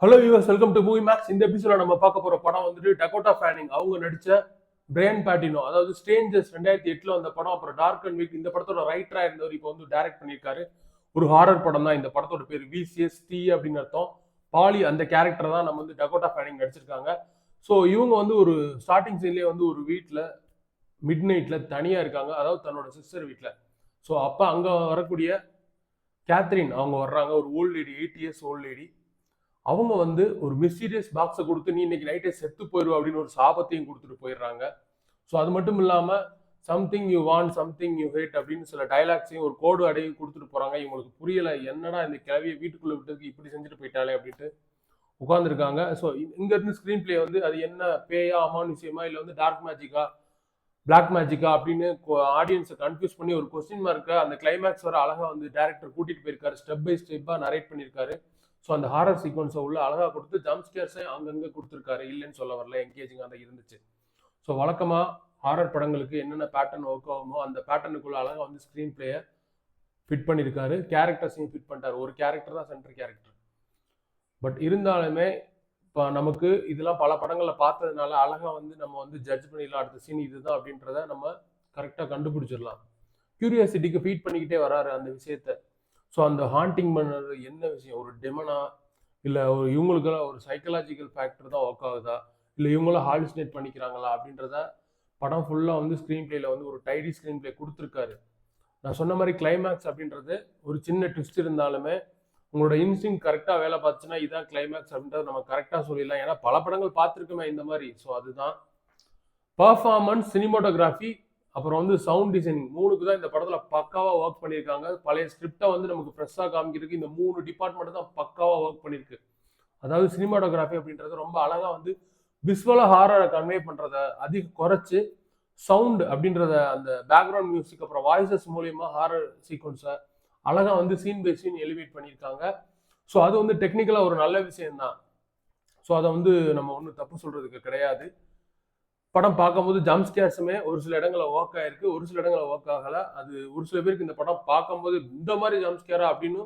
Hello US welcome to movie max. இந்த episode நம்ம பார்க்க போற படம் வந்துட்டு டகோட்டா ஃபேனிங் அவங்க நடிச்ச பிரையன் பேட்டினோ, அதாவது ஸ்ட்ரேஞ்சர்ஸ் 2008 வந்த படம். அப்புறம் டார்க் அண்ட் வீக் இந்த படத்தோட ரைட்டரா இருந்தவர் இப்போ வந்து டைரக்ட் பண்ணியிருக்காரு. ஒரு ஹாரர் படம் தான். இந்த படத்தோட பேர் VCST அப்படின்னு அர்த்தம். பாலி அந்த கேரக்டர் தான் நம்ம வந்து டகோட்டா ஃபேனிங் நடிச்சிருக்காங்க. ஸோ இவங்க வந்து ஒரு ஸ்டார்டிங் சீன்லேயே வந்து ஒரு வீட்டில் மிட் நைட்டில் தனியாக இருக்காங்க, அதாவது தன்னோட சிஸ்டர் வீட்டில். ஸோ அப்போ அங்கே வரக்கூடிய கேத்ரின் அவங்க வர்றாங்க, ஒரு volt lady, 8 years old lady. அவங்க வந்து ஒரு மிஸ்டீரியஸ் பாக்ஸை கொடுத்து நீ இன்னைக்கு நைட்டே செத்து போயிடுவ அப்படின்னு ஒரு சாபத்தையும் கொடுத்துட்டு போயிடுறாங்க. ஸோ அது மட்டும் இல்லாமல் something you want something you hate அப்படின்னு சில டைலாக்ஸையும் ஒரு கோடு அடையும் கொடுத்துட்டு போகிறாங்க. இவங்களுக்கு புரியலை, என்னடா இந்த கிளவியை வீட்டுக்குள்ளே விட்டதுக்கு இப்படி செஞ்சுட்டு போயிட்டாலே அப்படின்ட்டு உட்காந்துருக்காங்க. ஸோ இங்கேருந்து ஸ்க்ரீன் பிளே வந்து அது என்ன பேயா, அமானுஷியமா, இல்லை வந்து டார்க் மேஜிக்கா, பிளாக் மேஜிக்கா அப்படின்னு ஆடியன்ஸை கன்ஃபியூஸ் பண்ணி ஒரு கொஸ்டின் மார்க்கை அந்த கிளைமேக்ஸ் வர அழகாக வந்து டேரக்டர் கூட்டிகிட்டு போயிருக்காரு. ஸ்டெப் பை ஸ்டெப்பாக நரேட் பண்ணியிருக்காரு. ஸோ அந்த ஹாரர் சீக்வன்ஸை உள்ள அழகாக கொடுத்து ஜம்ப் ஸ்கேர்ஸை அங்கங்கே கொடுத்துருக்காரு. இல்லைன்னு சொல்ல வரல, என்கேஜிங்காக தான் இருந்துச்சு. ஸோ வழக்கமாக ஹாரர் படங்களுக்கு என்னென்ன பேட்டர்ன் ஒர்க் ஆகுமோ அந்த பேட்டர்னுக்குள்ள அழகாக வந்து ஸ்க்ரீன் பிளேயை ஃபிட் பண்ணியிருக்காரு. கேரக்டர்ஸையும் ஃபிட் பண்ணிட்டார். ஒரு கேரக்டர் தான் சென்ட்ரல் கேரக்டர். பட் இருந்தாலுமே இப்போ நமக்கு இதெல்லாம் பல படங்களில் பார்த்ததுனால அழகாக வந்து நம்ம வந்து ஜட்ஜ் பண்ணிடலாம், அடுத்த சீன் இதுதான் அப்படின்றத நம்ம கரெக்டாக கண்டுபிடிச்சிடலாம். கியூரியாசிட்டிக்கு ஃபீட் பண்ணிக்கிட்டே வராரு அந்த விஷயத்த. ஸோ அந்த ஹாண்டிங் பண்ணுறது என்ன விஷயம், ஒரு டெமனா, இல்லை ஒரு இவங்களுக்கெல்லாம் ஒரு சைக்கலாஜிக்கல் ஃபேக்டர் தான் ஒர்க் ஆகுதா, இல்லை இவங்களாம் ஹாலுசினேட் பண்ணிக்கிறாங்களா அப்படின்றத படம் ஃபுல்லாக வந்து ஸ்க்ரீன் பிளேயில் வந்து ஒரு டைடி ஸ்க்ரீன் பிளே கொடுத்துருக்காரு. நான் சொன்ன மாதிரி கிளைமேக்ஸ் அப்படின்றது ஒரு சின்ன ட்விஸ்ட் இருந்தாலுமே உங்களோட இன்ஸ்டிங் கரெக்டாக வேலை பார்த்துச்சுன்னா இதான் கிளைமேக்ஸ் அப்படின்றத நம்ம கரெக்டாக சொல்லிடலாம். ஏன்னா பல படங்கள் பார்த்துருக்கோமே இந்த மாதிரி. ஸோ அதுதான் பர்ஃபார்மன்ஸ், சினிமோட்டோகிராஃபி, அப்புறம் வந்து சவுண்ட் டிசைனிங், மூணுக்கு தான் இந்த படத்தில் பக்காவாக ஒர்க் பண்ணியிருக்காங்க. பழைய ஸ்கிரிப்டை வந்து நமக்கு ஃப்ரெஷ்ஷாக காமிக்கிறதுக்கு இந்த 3 டிபார்ட்மெண்ட் தான் பக்காவாக ஒர்க் பண்ணியிருக்கு. அதாவது சினிமாட்டோகிராஃபி அப்படின்றது ரொம்ப அழகாக வந்து விஸ்வலாக ஹாரரை கன்வே பண்ணுறத அதிக குறைச்சி சவுண்ட் அப்படின்றத அந்த பேக்ரவுண்ட் மியூசிக் அப்புறம் வாய்ஸஸ் மூலியமா ஹாரர் சீக்வன்ஸை அழகாக வந்து சீன் பை சீன் எலிவேட் பண்ணியிருக்காங்க. ஸோ அது வந்து டெக்னிக்கலாக ஒரு நல்ல விஷயம்தான். ஸோ அதை வந்து நம்ம ஒன்றும் தப்பு சொல்கிறதுக்கு கிடையாது. படம் பார்க்கும்போது ஜம்ப் ஸ்கேர்ஸுமே ஒரு சில இடங்களில் ஒர்க் ஆயிருக்கு, ஒரு சில இடங்களில் ஒர்க் ஆகலை. அது ஒரு சில பேருக்கு இந்த படம் பார்க்கும்போது இந்த மாதிரி ஜம்ப் ஸ்கேரா அப்படின்னு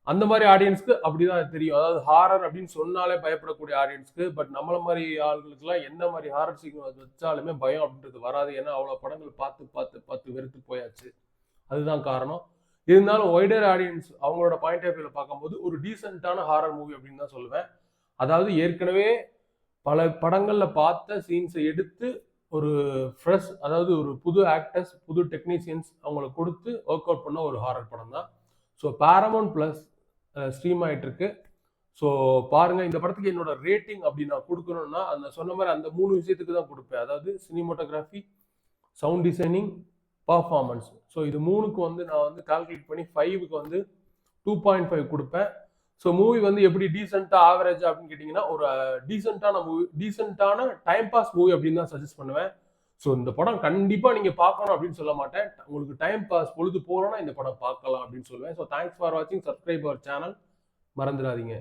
அந்த மாதிரி ஆடியன்ஸ்க்கு அப்படிதான் தெரியும். அதாவது ஹாரர் அப்படின்னு சொன்னாலே பயப்படக்கூடிய ஆடியன்ஸ்க்கு. பட் நம்மள மாதிரி ஆளுகளுக்குலாம் எந்த மாதிரி ஹாரர் சீக்வன்ஸ் வச்சாலுமே பயம் அப்படின்றது வராது. ஏன்னா அவ்வளோ படங்கள் பார்த்து பார்த்து பார்த்து வெறுத்து போயாச்சு. அதுதான் காரணம். இருந்தாலும் ஒய்டர் ஆடியன்ஸ் அவங்களோட பாயிண்ட் ஆஃப் வியூவில் பார்க்கும்போது ஒரு டீசென்ட்டான ஹாரர் மூவி அப்படின்னு தான் சொல்லுவேன். அதாவது ஏற்கனவே பல படங்களில் பார்த்த சீன்ஸை எடுத்து ஒரு ஃப்ரெஷ், அதாவது ஒரு புது ஆக்டர்ஸ், புது டெக்னீஷியன்ஸ் அவங்கள கொடுத்து ஒர்க் அவுட் பண்ண ஒரு ஹாரர் படம் தான். ஸோ பேரமௌண்ட் ப்ளஸ் ஸ்ட்ரீம் ஆகிட்டு இருக்கு. ஸோ பாருங்க, இந்த படத்துக்கு என்னோட ரேட்டிங் அப்படி நான் கொடுக்கணும்னா அந்த சொன்ன மாதிரி அந்த 3 விஷயத்துக்கு தான் கொடுப்பேன். அதாவது cinematography, sound designing, performance. So இது 3க்கு வந்து நான் வந்து கால்குலேட் பண்ணி 5க்கு வந்து 2.5 கொடுப்பேன். ஸோ மூவி வந்து எப்படி டீசெண்டாக ஆவரேஜ் அப்படின்னு கேட்டிங்கன்னா ஒரு டீசெண்டான மூவி, டீசெண்டான டைம் பாஸ் மூவி அப்படின்னு தான் சஜஸ்ட் பண்ணுவேன். ஸோ இந்த படம் கண்டிப்பாக நீங்கள் பார்க்கணும் அப்படின்னு சொல்ல மாட்டேன். உங்களுக்கு டைம் பாஸ் பொழுது போகணும்னா இந்த படம் பார்க்கலாம் அப்படின்னு சொல்லுவேன். ஸோ தேங்க்ஸ் ஃபார் வாட்சிங். சப்ஸ்கிரைப் அவர் சேனல் மறந்துடாதீங்க.